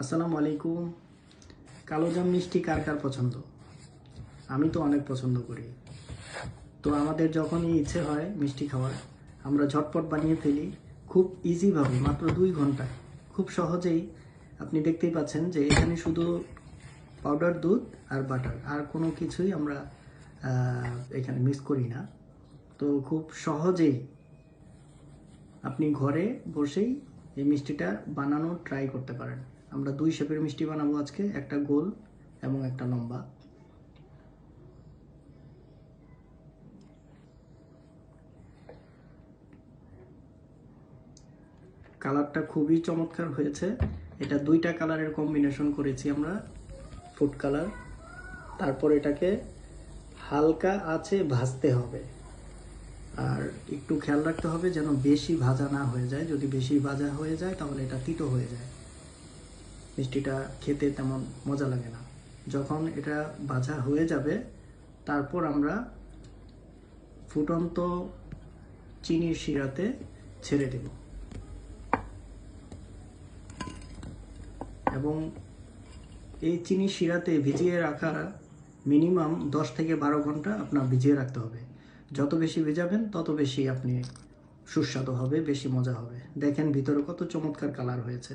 আসসালামু আলাইকুম। কালোজাম মিষ্টি কার কার পছন্দ? আমি তো অনেক পছন্দ করি। তো আমাদের যখনই ইচ্ছে হয় মিষ্টি খাওয়ার, আমরা ঝটপট বানিয়ে ফেলি খুব ইজিভাবে, মাত্র 2 ঘন্টায়। খুব সহজেই আপনি দেখতেই পাচ্ছেন যে এখানে শুধু পাউডার দুধ আর বাটার, আর কোনো কিছুই আমরা এখানে মিক্স করি না। তো খুব সহজেই আপনি ঘরে বসেই এই মিষ্টিটা বানানো ট্রাই করতে পারেন। আমরা 2 শেপের মিষ্টি বানাবো আজকে, একটা গোল এবং একটা লম্বা। কালারটা খুবই চমৎকার হয়েছে। এটা 2টা কালারের কম্বিনেশন করেছি আমরা, ফুড কালার। তারপর এটাকে হালকা আঁচে ভাজতে হবে, আর একটু খেয়াল রাখতে হবে যেন বেশি ভাজা না হয়ে যায়। যদি বেশি ভাজা হয়ে যায় তাহলে এটা তিতো হয়ে যায়, মিষ্টিটা খেতে তেমন মজা লাগে না। যখন এটা ভাজা হয়ে যাবে তারপর আমরা ফুটন্ত চিনির শিরাতে ছেড়ে দেব, এবং এই চিনির শিরাতে ভিজিয়ে রাখা মিনিমাম 10 থেকে 12 ঘন্টা আপনার ভিজিয়ে রাখতে হবে। যত বেশি ভেজাবেন তত বেশি আপনি সুস্বাদু হবে, বেশি মজা হবে। দেখেন ভিতরে কত চমৎকার কালার হয়েছে।